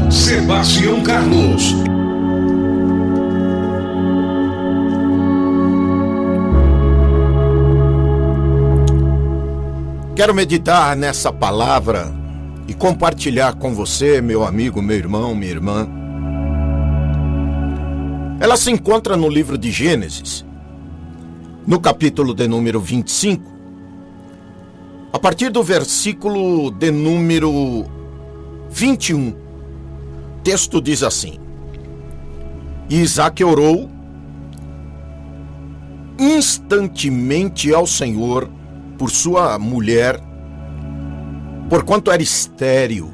Sebastião Carlos. Quero meditar nessa palavra e compartilhar com você, meu amigo, meu irmão, minha irmã. Ela se encontra no livro de Gênesis, no capítulo de número 25, a partir do versículo de número 21. O texto diz assim: E Isaque orou instantemente ao Senhor por sua mulher, porquanto era estéril.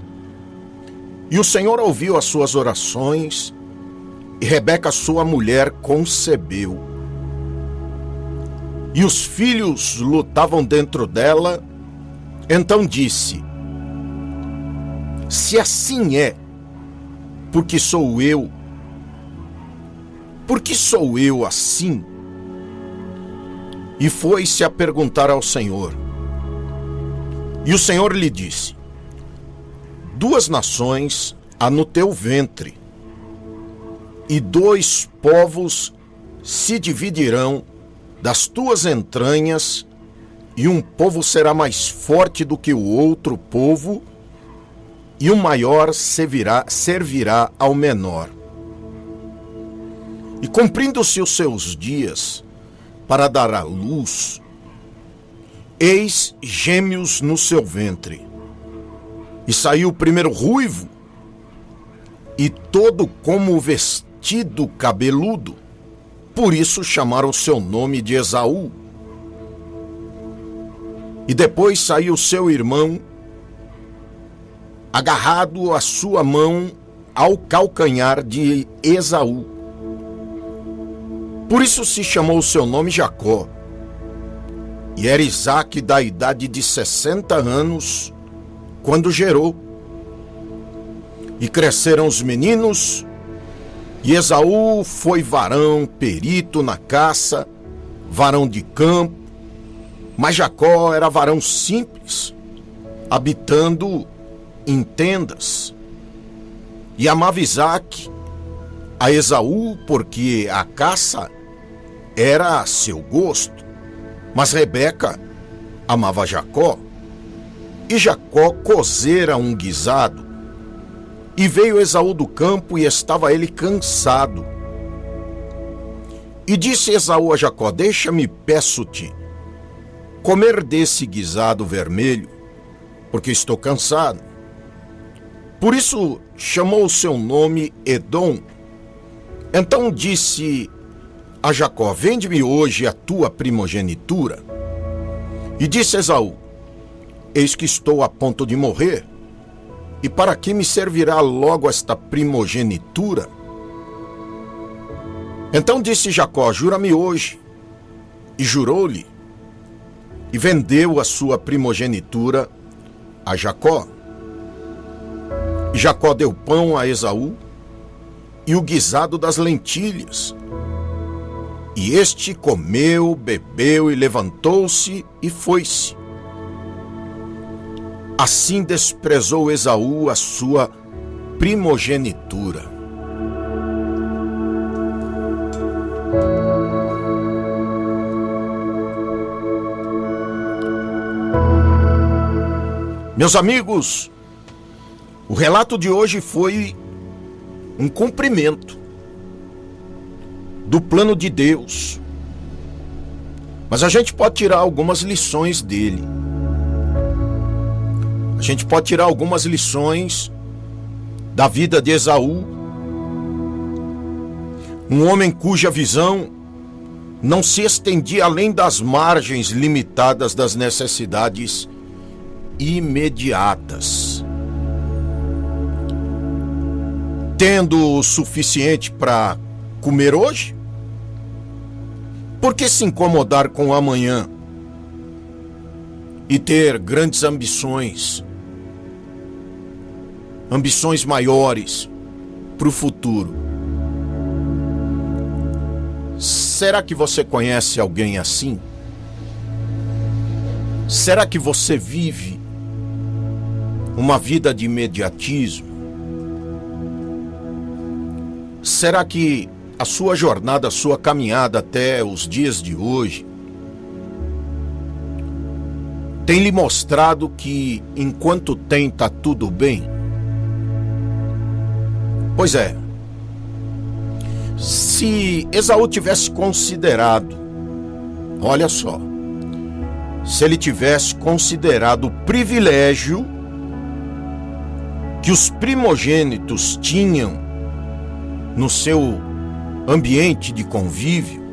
E o Senhor ouviu as suas orações, e Rebeca, sua mulher, concebeu. E os filhos lutavam dentro dela. Então disse: Se assim é, por que sou eu assim? E foi-se a perguntar ao Senhor. E o Senhor lhe disse: 2 nações há no teu ventre, e 2 povos se dividirão das tuas entranhas, e um povo será mais forte do que o outro povo, e o maior servirá ao menor. E cumprindo-se os seus dias para dar à luz, eis gêmeos no seu ventre. E saiu o primeiro ruivo, e todo como vestido cabeludo, por isso chamaram seu nome de Esaú. E depois saiu seu irmão, agarrado a sua mão ao calcanhar de Esaú. Por isso se chamou o seu nome Jacó. E era Isaque da idade de 60 anos, quando gerou. E cresceram os meninos, e Esaú foi varão, perito na caça, varão de campo, mas Jacó era varão simples, habitando em tendas. E amava Isaque a Esaú, porque a caça era seu gosto, mas Rebeca amava Jacó. E Jacó cozera um guisado, e veio Esaú do campo, e estava ele cansado. E disse Esaú a Jacó: Deixa-me, peço-te, comer desse guisado vermelho, porque estou cansado. Por isso chamou o seu nome Edom. Então disse a Jacó: Vende-me hoje a tua primogenitura. E disse Esaú: Eis que estou a ponto de morrer, e para que me servirá logo esta primogenitura? Então disse Jacó: Jura-me hoje. E jurou-lhe, e vendeu a sua primogenitura a Jacó. E Jacó deu pão a Esaú e o guisado das lentilhas. E este comeu, bebeu e levantou-se e foi-se. Assim desprezou Esaú a sua primogenitura. Meus amigos, o relato de hoje foi um cumprimento do plano de Deus, mas a gente pode tirar algumas lições dele. A gente pode tirar algumas lições da vida de Esaú, um homem cuja visão não se estendia além das margens limitadas das necessidades imediatas. Tendo o suficiente para comer hoje, por que se incomodar com o amanhã e ter grandes ambições maiores para o futuro? Será que você conhece alguém assim? Será que você vive uma vida de imediatismo? será que a sua jornada, a sua caminhada até os dias de hoje tem lhe mostrado que enquanto tem tá tudo bem? Pois é. Se Esaú tivesse considerado, olha só, se ele tivesse considerado o privilégio que os primogênitos tinham no seu ambiente de convívio,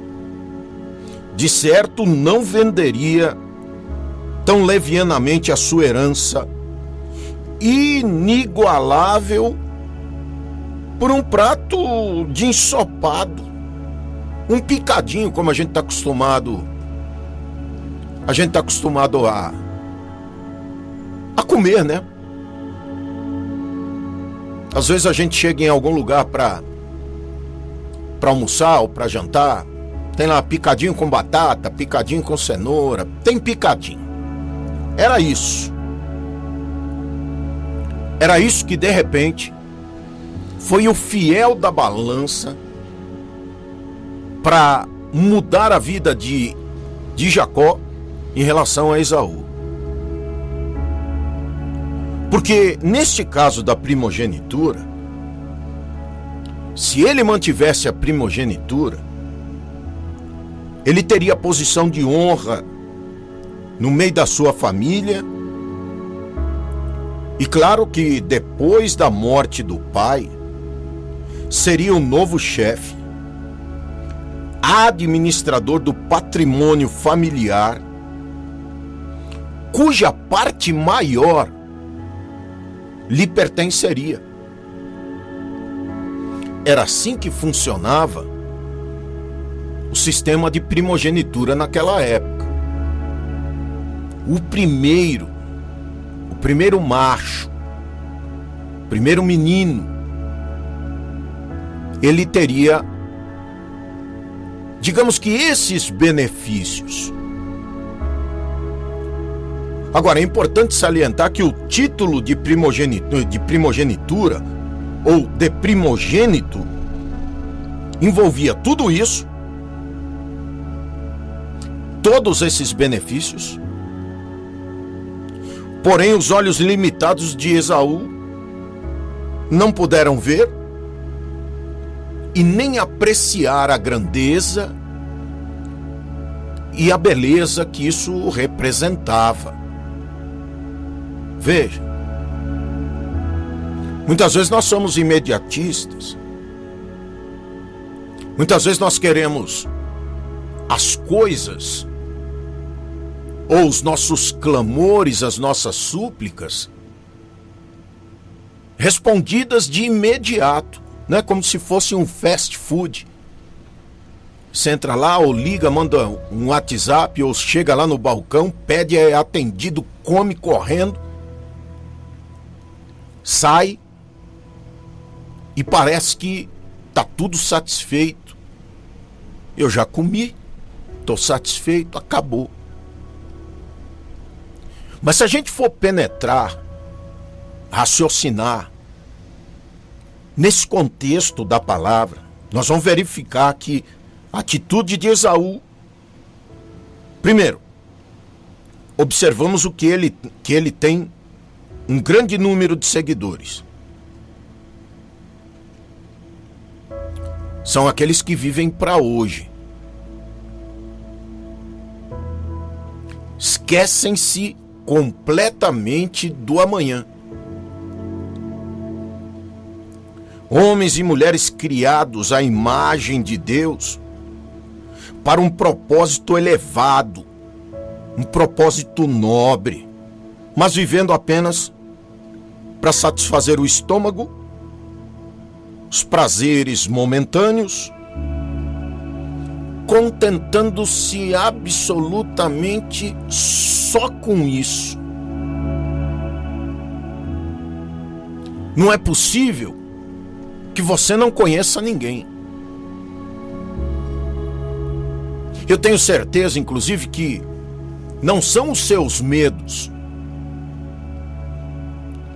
de certo não venderia tão levianamente a sua herança inigualável por um prato de ensopado, um picadinho, como a gente está acostumado a comer, né? Às vezes a gente chega em algum lugar para almoçar ou para jantar, tem lá picadinho com batata, picadinho com cenoura, tem picadinho. Era isso que de repente foi o fiel da balança para mudar a vida de Jacó em relação a Esaú. Porque neste caso da primogenitura, se ele mantivesse a primogenitura, ele teria posição de honra no meio da sua família. E claro que depois da morte do pai, seria o novo chefe, administrador do patrimônio familiar, cuja parte maior lhe pertenceria. Era assim que funcionava o sistema de primogenitura naquela época. O primeiro macho, o primeiro menino, ele teria, digamos que esses benefícios. Agora, é importante salientar que o título de primogenitura ou de primogênito envolvia tudo isso, todos esses benefícios. Porém, os olhos limitados de Esaú não puderam ver e nem apreciar a grandeza e a beleza que isso representava. Veja, muitas vezes nós somos imediatistas, muitas vezes nós queremos as coisas ou os nossos clamores, as nossas súplicas respondidas de imediato, né? Como se fosse um fast food. Você entra lá ou liga, manda um WhatsApp ou chega lá no balcão, pede, é atendido, come correndo, sai e parece que tá tudo satisfeito. Eu já comi, tô satisfeito, acabou. Mas se a gente for penetrar, raciocinar nesse contexto da palavra, nós vamos verificar que a atitude de Esaú, primeiro, observamos que ele tem um grande número de seguidores. São aqueles que vivem para hoje. Esquecem-se completamente do amanhã. Homens e mulheres criados à imagem de Deus para um propósito elevado, um propósito nobre, mas vivendo apenas para satisfazer o estômago, os prazeres momentâneos, contentando-se absolutamente só com isso. Não é possível que você não conheça ninguém. Eu tenho certeza, inclusive, que não são os seus medos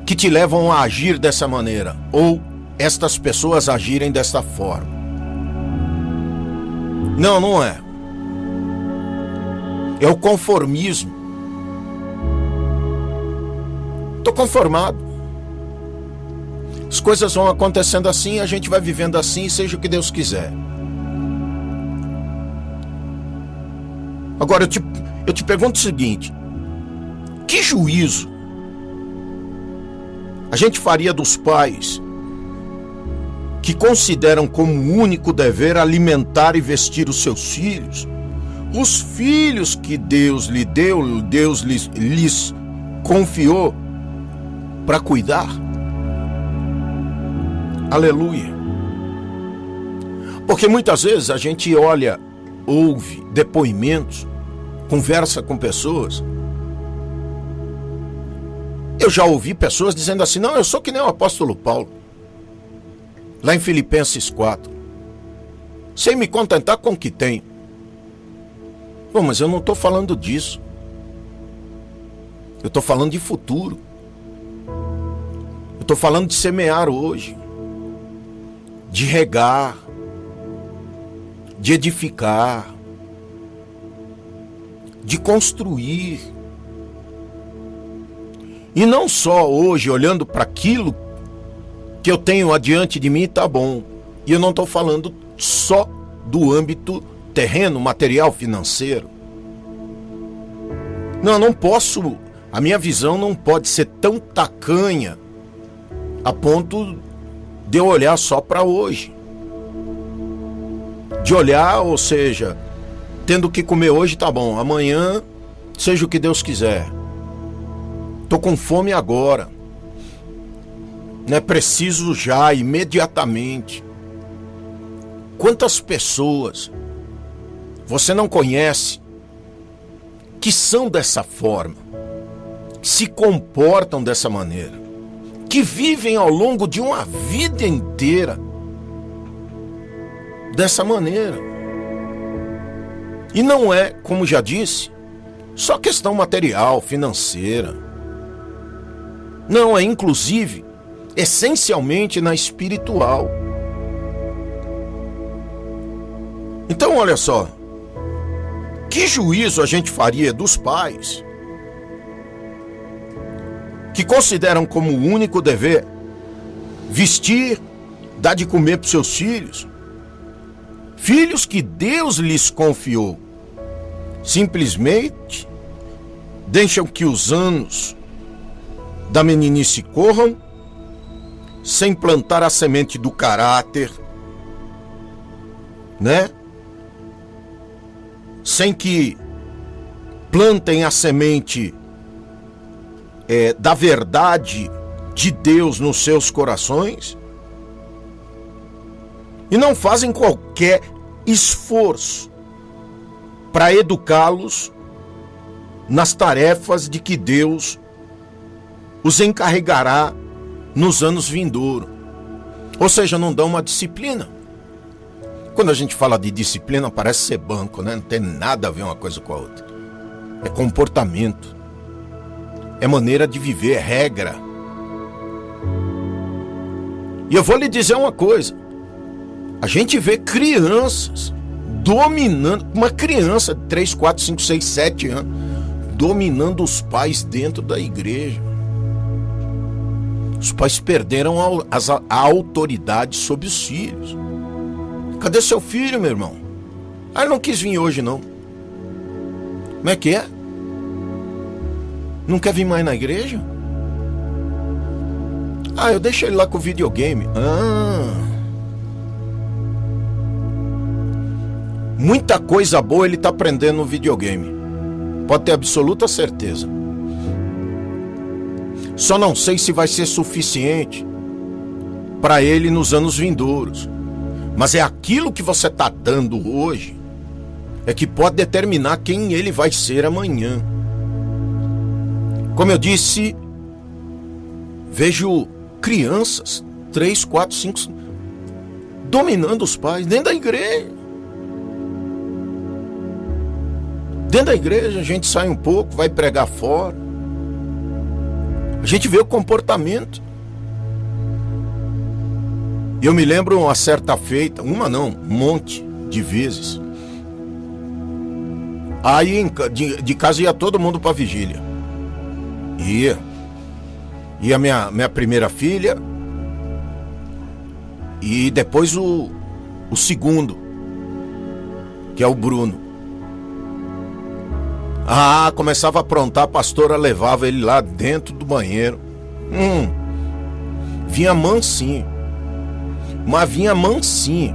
que te levam a agir dessa maneira, ou estas pessoas agirem desta forma. Não, não é. É o conformismo. Estou conformado. As coisas vão acontecendo assim, a gente vai vivendo assim, seja o que Deus quiser. Agora eu te pergunto o seguinte: que juízo a gente faria dos pais que consideram como único dever alimentar e vestir os seus filhos, os filhos que Deus lhe deu, Deus lhes confiou para cuidar? Aleluia. Porque muitas vezes a gente olha, ouve depoimentos, conversa com pessoas. Eu já ouvi pessoas dizendo assim: não, eu sou que nem o apóstolo Paulo, lá em Filipenses 4, sem me contentar com o que tenho. Bom, mas eu não estou falando disso. Eu estou falando de futuro. Eu estou falando de semear hoje, de regar, de edificar, de construir. E não só hoje, olhando para aquilo que eu tenho adiante de mim, tá bom. E eu não estou falando só do âmbito terreno, material, financeiro. Não posso, a minha visão não pode ser tão tacanha a ponto de eu olhar só para hoje. De olhar, ou seja, tendo que comer hoje, tá bom, amanhã, seja o que Deus quiser. Tô com fome agora. Não é preciso já, imediatamente. Quantas pessoas você não conhece que são dessa forma, que se comportam dessa maneira, que vivem ao longo de uma vida inteira dessa maneira? E não é, como já disse, só questão material, financeira. Não, é inclusive, essencialmente na espiritual. Então, olha só, que juízo a gente faria dos pais que consideram como único dever vestir, dar de comer para os seus filhos, filhos que Deus lhes confiou, simplesmente deixam que os anos da meninice corram sem plantar a semente do caráter, né? Sem que plantem a semente da verdade de Deus nos seus corações, e não fazem qualquer esforço para educá-los nas tarefas de que Deus os encarregará nos anos vindouros. Ou seja, não dão uma disciplina. Quando a gente fala de disciplina, parece ser banco, né? Não tem nada a ver uma coisa com a outra. É comportamento, é maneira de viver, é regra. E eu vou lhe dizer uma coisa: a gente vê crianças dominando, uma criança de 3, 4, 5, 6, 7 anos, dominando os pais dentro da igreja. Os pais perderam a autoridade sobre os filhos. Cadê seu filho, meu irmão? Ah, ele não quis vir hoje, não. Como é que é? Não quer vir mais na igreja? Ah, eu deixo ele lá com o videogame. Muita coisa boa ele está aprendendo no videogame. Pode ter absoluta certeza. Só não sei se vai ser suficiente para ele nos anos vindouros. Mas é aquilo que você está dando hoje é que pode determinar quem ele vai ser amanhã. Como eu disse, vejo crianças, 3, 4, 5, dominando os pais dentro da igreja. Dentro da igreja a gente sai um pouco, vai pregar fora. A gente vê o comportamento. Eu me lembro uma certa feita, uma não, um monte de vezes. Aí de casa ia todo mundo para vigília. Ia minha primeira filha e depois o segundo, que é o Bruno. Começava a aprontar, a pastora levava ele lá dentro do banheiro. Vinha mansinho. Mas vinha mansinho.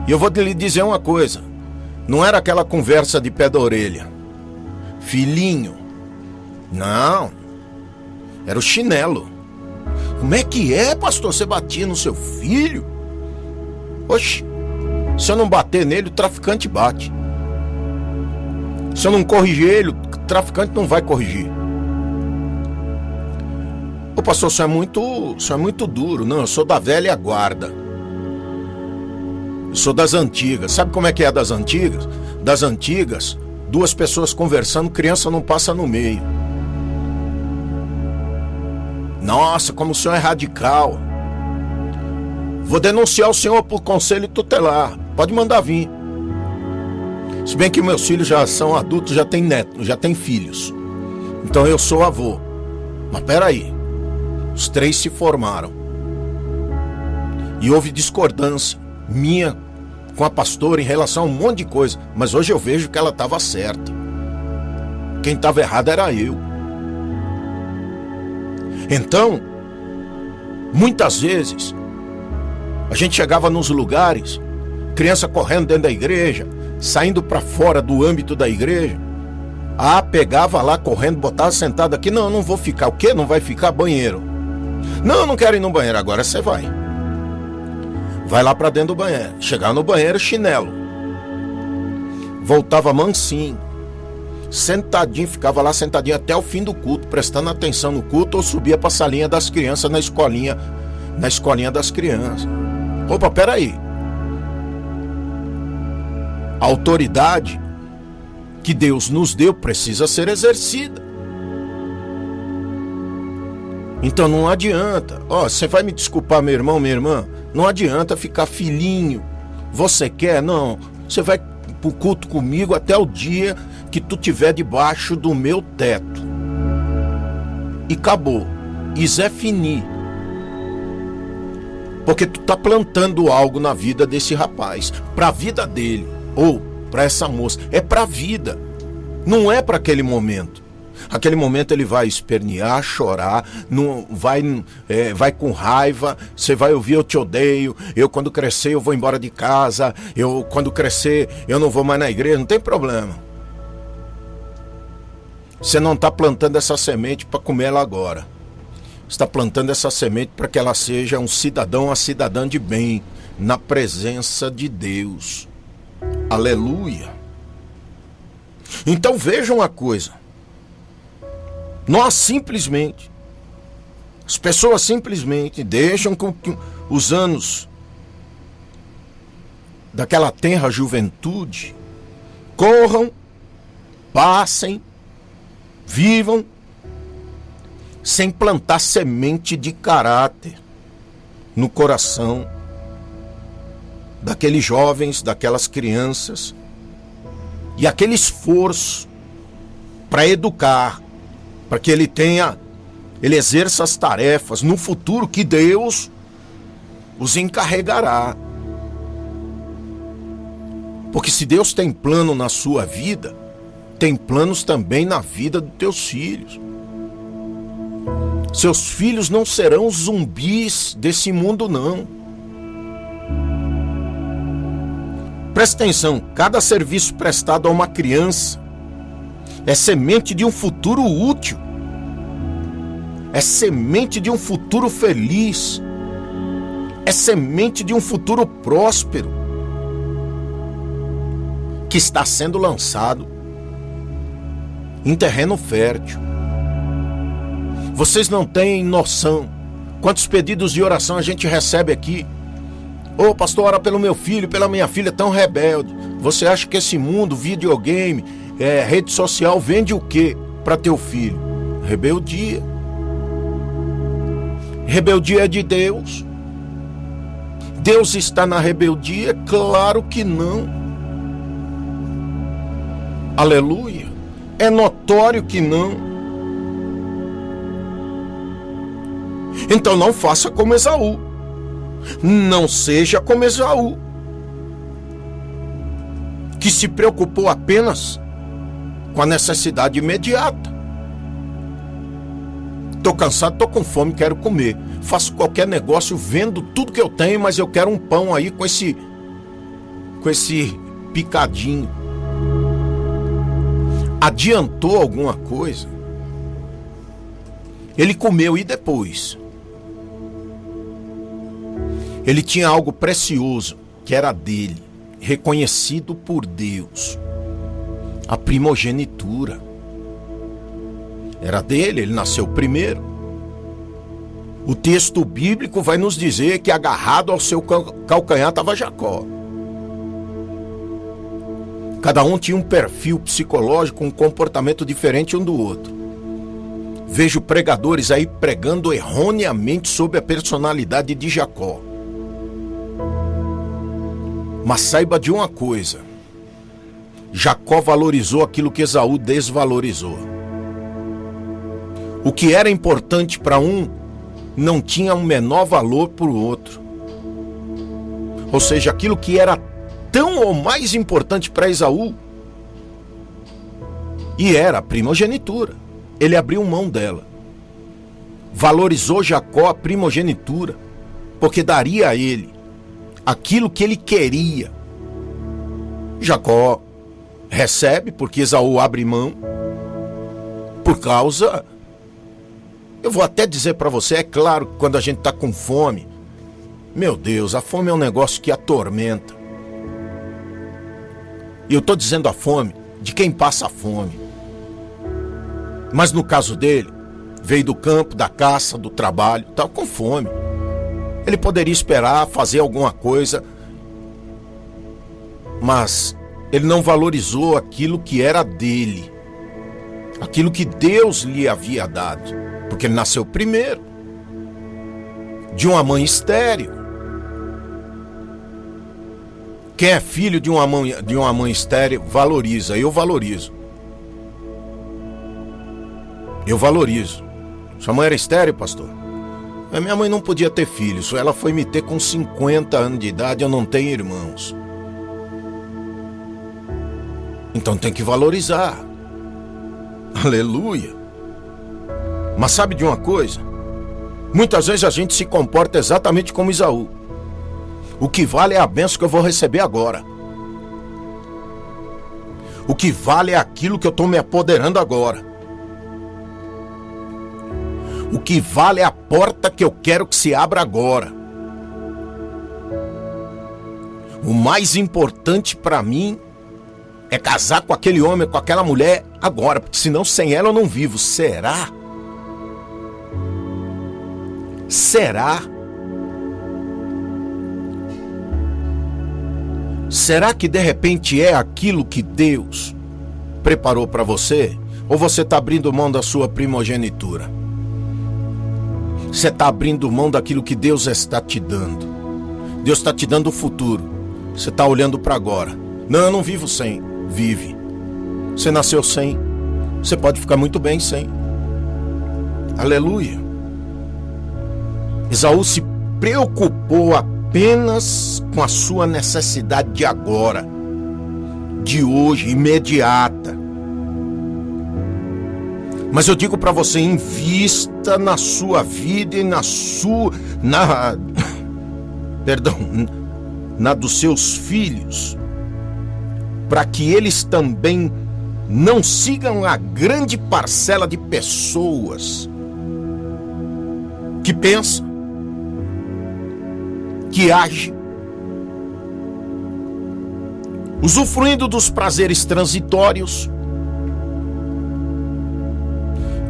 E eu vou lhe dizer uma coisa. Não era aquela conversa de pé da orelha. Filhinho. Não. Era o chinelo. Como é que é, pastor? Você batia no seu filho? Oxe. Se eu não bater nele, o traficante bate. Se eu não corrigir ele, o traficante não vai corrigir. Ô pastor, isso é muito duro. Não, eu sou da velha guarda. Eu sou das antigas. Sabe como é que é das antigas? Das antigas, duas pessoas conversando, criança não passa no meio. Nossa, como o senhor é radical. Vou denunciar o senhor por conselho tutelar. Pode mandar vir. Se bem que meus filhos já são adultos, já têm netos, já têm filhos. Então eu sou avô. Mas peraí, os três se formaram. E houve discordância minha com a pastora em relação a um monte de coisa. Mas hoje eu vejo que ela estava certa. Quem estava errado era eu. Então, muitas vezes, a gente chegava nos lugares, criança correndo dentro da igreja, saindo para fora do âmbito da igreja. Pegava lá correndo, botava sentado aqui. Não vou ficar. O quê? Não vai ficar? Banheiro. Não quero ir no banheiro. Agora você vai. Vai lá para dentro do banheiro. Chegava no banheiro, chinelo. Voltava mansinho. Sentadinho, ficava lá sentadinho até o fim do culto, prestando atenção no culto, ou subia para a salinha das crianças na escolinha das crianças. Opa, peraí. A autoridade que Deus nos deu precisa ser exercida. Então não adianta. Você vai me desculpar, meu irmão, minha irmã. Não adianta ficar filhinho. Você quer? Não. Você vai pro culto comigo até o dia que tu estiver debaixo do meu teto. E acabou. Isso é fini. Porque tu tá plantando algo na vida desse rapaz. Pra vida dele. Ou para essa moça. É para a vida. Não é para aquele momento. Aquele momento ele vai espernear, chorar, não vai com raiva. Você vai ouvir: eu te odeio, eu quando crescer eu vou embora de casa, eu quando crescer eu não vou mais na igreja. Não tem problema. Você não está plantando essa semente para comer ela agora. Você está plantando essa semente para que ela seja um cidadão, uma cidadã de bem, na presença de Deus. Aleluia. Então vejam uma coisa. As pessoas simplesmente deixam que os anos daquela tenra juventude corram, passem, vivam, sem plantar semente de caráter no coração daqueles jovens, daquelas crianças, e aquele esforço para educar, para que ele exerça as tarefas no futuro que Deus os encarregará. Porque se Deus tem plano na sua vida, tem planos também na vida dos teus filhos. Seus filhos não serão zumbis desse mundo, não. Presta atenção, cada serviço prestado a uma criança é semente de um futuro útil. É semente de um futuro feliz. É semente de um futuro próspero que está sendo lançado em terreno fértil. Vocês não têm noção quantos pedidos de oração a gente recebe aqui. Pastor, ora pelo meu filho, pela minha filha tão rebelde. Você acha que esse mundo, videogame, rede social, vende o que para teu filho? Rebeldia. Rebeldia é de Deus. Deus está na rebeldia? Claro que não. Aleluia. É notório que não. Então não faça como Esaú. Não seja como Esaú, que se preocupou apenas com a necessidade imediata. Estou cansado, estou com fome, quero comer. Faço qualquer negócio, vendo tudo que eu tenho, mas eu quero um pão aí com esse picadinho. Adiantou alguma coisa? Ele comeu e depois? Ele tinha algo precioso, que era dele, reconhecido por Deus. A primogenitura. Era dele, ele nasceu primeiro. O texto bíblico vai nos dizer que agarrado ao seu calcanhar estava Jacó. Cada um tinha um perfil psicológico, um comportamento diferente um do outro. Vejo pregadores aí pregando erroneamente sobre a personalidade de Jacó. Mas saiba de uma coisa: Jacó valorizou aquilo que Esaú desvalorizou. O que era importante para um não tinha um menor valor para o outro. Ou seja, aquilo que era tão ou mais importante para Esaú, e era a primogenitura, ele abriu mão dela. Valorizou Jacó a primogenitura, porque daria a ele aquilo que ele queria. Jacó recebe porque Esaú abre mão, por causa... Eu vou até dizer para você, é claro que quando a gente está com fome, meu Deus, a fome é um negócio que atormenta. E eu estou dizendo a fome de quem passa fome. Mas no caso dele, veio do campo, da caça, do trabalho, estava com fome. Ele poderia esperar, fazer alguma coisa, mas ele não valorizou aquilo que era dele, aquilo que Deus lhe havia dado. Porque ele nasceu primeiro, de uma mãe estéril. Quem é filho de uma mãe estéril valoriza. Eu valorizo. Eu valorizo. Sua mãe era estéril, pastor? A minha mãe não podia ter filhos. Ela foi me ter com 50 anos de idade. Eu não tenho irmãos. Então tem que valorizar. Aleluia. Mas sabe de uma coisa? Muitas vezes a gente se comporta exatamente como Esaú. O que vale é a bênção que eu vou receber agora. O que vale é aquilo que eu estou me apoderando agora. O que vale é a porta que eu quero que se abra agora. O mais importante para mim é casar com aquele homem, com aquela mulher agora, porque senão sem ela eu não vivo. Será? Será? Será que de repente é aquilo que Deus preparou para você? Ou você está abrindo mão da sua primogenitura? Você está abrindo mão daquilo que Deus está te dando. Deus está te dando o futuro. Você está olhando para agora. Não, eu não vivo sem. Vive. Você nasceu sem. Você pode ficar muito bem sem. Aleluia. Esaú se preocupou apenas com a sua necessidade de agora, de hoje, imediata. Mas eu digo para você, invista na sua vida e na dos seus filhos, para que eles também não sigam a grande parcela de pessoas que pensam, que age, usufruindo dos prazeres transitórios,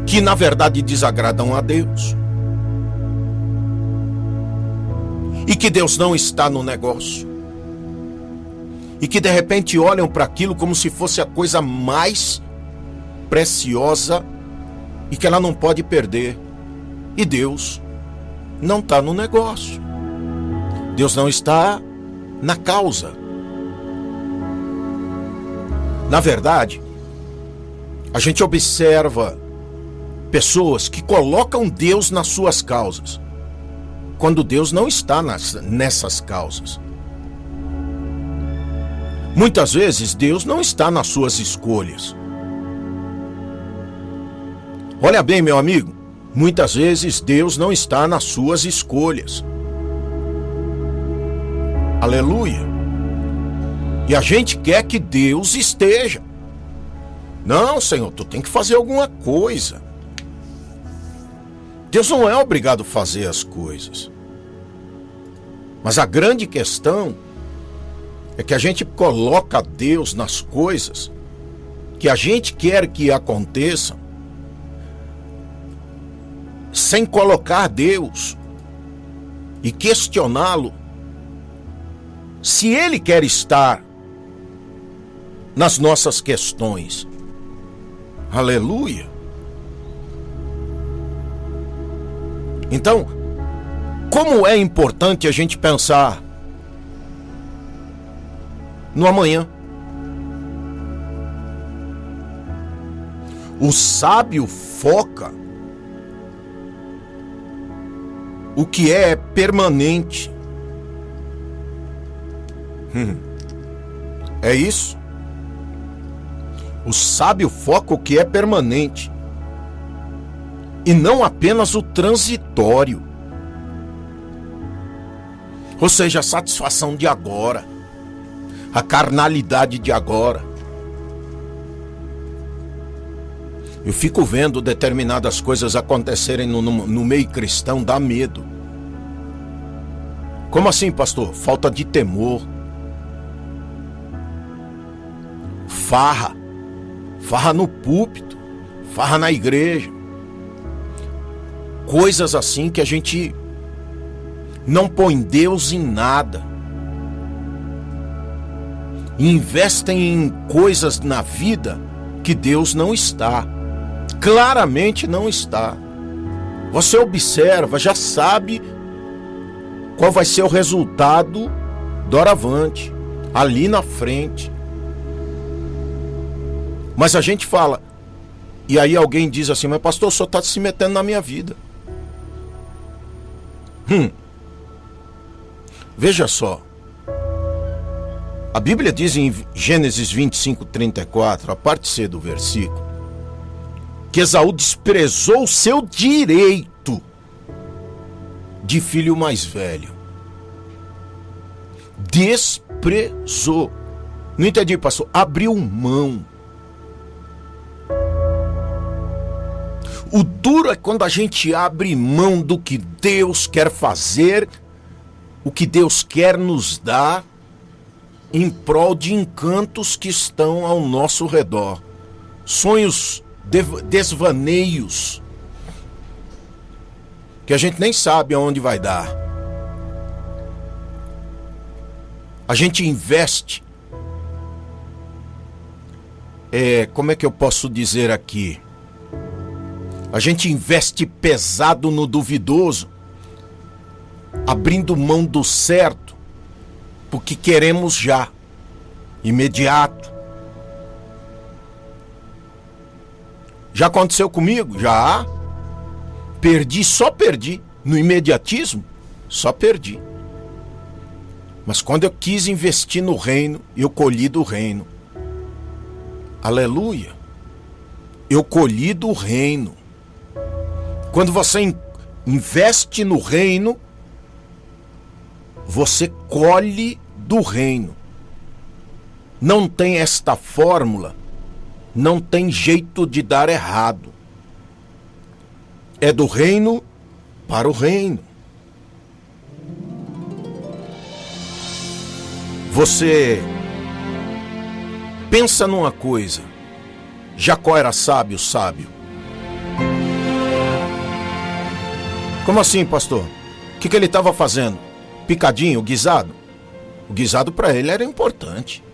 que na verdade desagradam a Deus, e que Deus não está no negócio, e que de repente olham para aquilo como se fosse a coisa mais preciosa e que ela não pode perder, e Deus não está no negócio. Deus não está na causa. Na verdade, a gente observa pessoas que colocam Deus nas suas causas, quando Deus não está nessas causas. Muitas vezes Deus não está nas suas escolhas. Olha bem, meu amigo, muitas vezes Deus não está nas suas escolhas. Aleluia. E a gente quer que Deus esteja. Não, Senhor, tu tem que fazer alguma coisa. Deus não é obrigado a fazer as coisas. Mas a grande questão é que a gente coloca Deus nas coisas que a gente quer que aconteçam, sem colocar Deus e questioná-lo se Ele quer estar nas nossas questões. Aleluia. Então, como é importante a gente pensar no amanhã. O sábio foca o que é permanente. É isso? O sábio foca o que é permanente e não apenas o transitório. Ou seja, a satisfação de agora, a carnalidade de agora. Eu fico vendo determinadas coisas acontecerem no meio cristão, dá medo. Como assim, pastor? Falta de temor. Farra no púlpito, farra na igreja. Coisas assim que a gente não põe Deus em nada. Investem em coisas na vida que Deus não está. Claramente não está. Você observa, já sabe qual vai ser o resultado doravante, ali na frente. Mas a gente fala, e aí alguém diz assim, mas pastor, o senhor está se metendo na minha vida. Veja só. A Bíblia diz em Gênesis 25:34, a parte C do versículo, que Esaú desprezou o seu direito de filho mais velho. Desprezou. Não entendi, pastor. Abriu mão. O duro é quando a gente abre mão do que Deus quer fazer, o que Deus quer nos dar, em prol de encantos que estão ao nosso redor. Sonhos, desvaneios, que a gente nem sabe aonde vai dar. A gente investe, como é que eu posso dizer aqui? A gente investe pesado no duvidoso, abrindo mão do certo, porque queremos já, imediato. Já aconteceu comigo? Já. Só perdi. No imediatismo, só perdi. Mas quando eu quis investir no reino, eu colhi do reino. Aleluia. Eu colhi do reino. Quando você investe no reino, você colhe do reino. Não tem esta fórmula, não tem jeito de dar errado. É do reino para o reino. Você pensa numa coisa. Jacó era sábio. Como assim, pastor? O que ele estava fazendo? Picadinho, guisado? O guisado para ele era importante.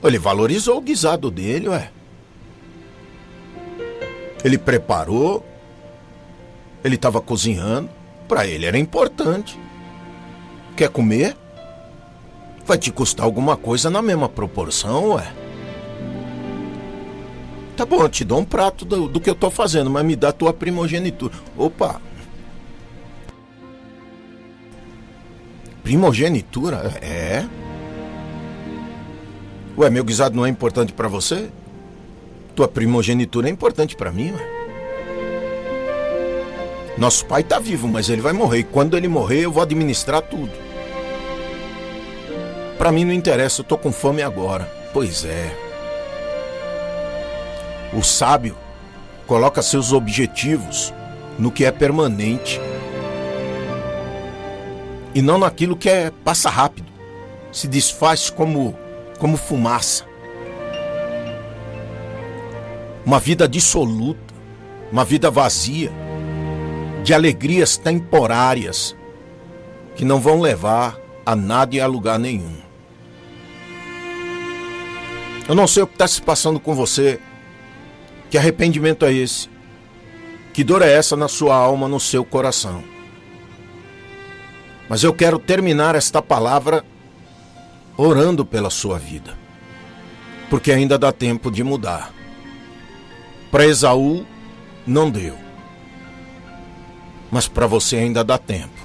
Ele valorizou o guisado dele, ué. Ele preparou. Ele estava cozinhando. Para ele era importante. Quer comer? Vai te custar alguma coisa na mesma proporção, ué. Tá bom, eu te dou um prato do que eu tô fazendo, mas me dá tua primogenitura. Opa! Primogenitura? É? Ué, meu guisado não é importante pra você? Tua primogenitura é importante pra mim, ué. Nosso pai tá vivo, mas ele vai morrer. E quando ele morrer, eu vou administrar tudo. Pra mim não interessa, eu tô com fome agora. Pois é. O sábio coloca seus objetivos no que é permanente e não naquilo que passa rápido, se desfaz como fumaça. Uma vida dissoluta, uma vida vazia, de alegrias temporárias que não vão levar a nada e a lugar nenhum. Eu não sei o que está se passando com você. Que arrependimento é esse? Que dor é essa na sua alma, no seu coração? Mas eu quero terminar esta palavra orando pela sua vida, porque ainda dá tempo de mudar. Para Esaú não deu, mas para você ainda dá tempo.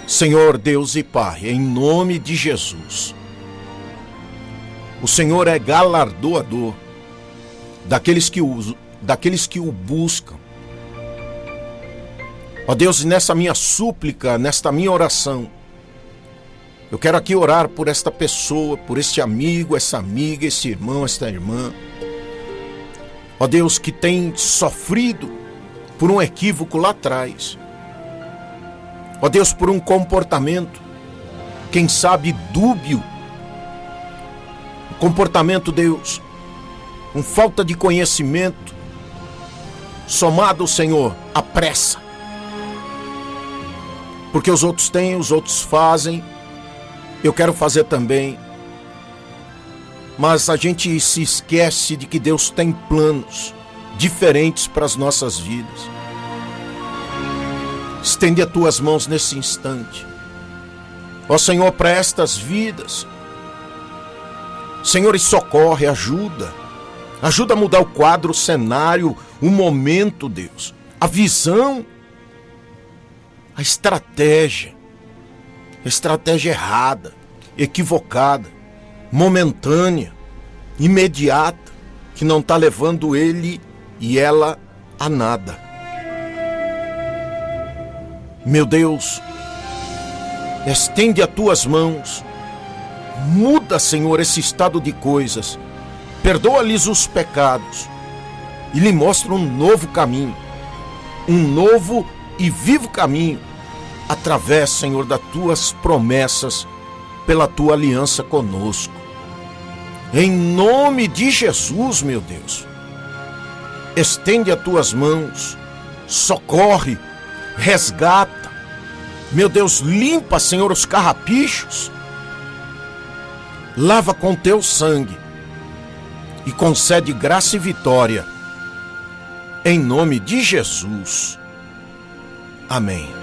Senhor Deus e Pai, em nome de Jesus, o Senhor é galardoador daqueles que o buscam. Ó Deus, nessa minha súplica, nesta minha oração, eu quero aqui orar por esta pessoa, por este amigo, essa amiga, esse irmão, esta irmã. Ó Deus, que tem sofrido por um equívoco lá atrás. Ó Deus, por um comportamento, quem sabe dúbio. Comportamento, Deus, com falta de conhecimento, somado, Senhor, à pressa. Porque os outros têm, os outros fazem, eu quero fazer também. Mas a gente se esquece de que Deus tem planos diferentes para as nossas vidas. Estende as tuas mãos nesse instante. Ó Senhor, para estas vidas, Senhor, e socorre, ajuda a mudar o quadro, o cenário, o momento, Deus, a visão, a estratégia errada, equivocada, momentânea, imediata, que não está levando ele e ela a nada. Meu Deus, estende as tuas mãos, muda, Senhor, esse estado de coisas, perdoa-lhes os pecados e lhe mostra um novo caminho, um novo e vivo caminho, através, Senhor, das tuas promessas, pela tua aliança conosco. Em nome de Jesus, meu Deus, estende as tuas mãos, socorre, resgata, meu Deus, limpa, Senhor, os carrapichos, lava com teu sangue e concede graça e vitória, em nome de Jesus. Amém.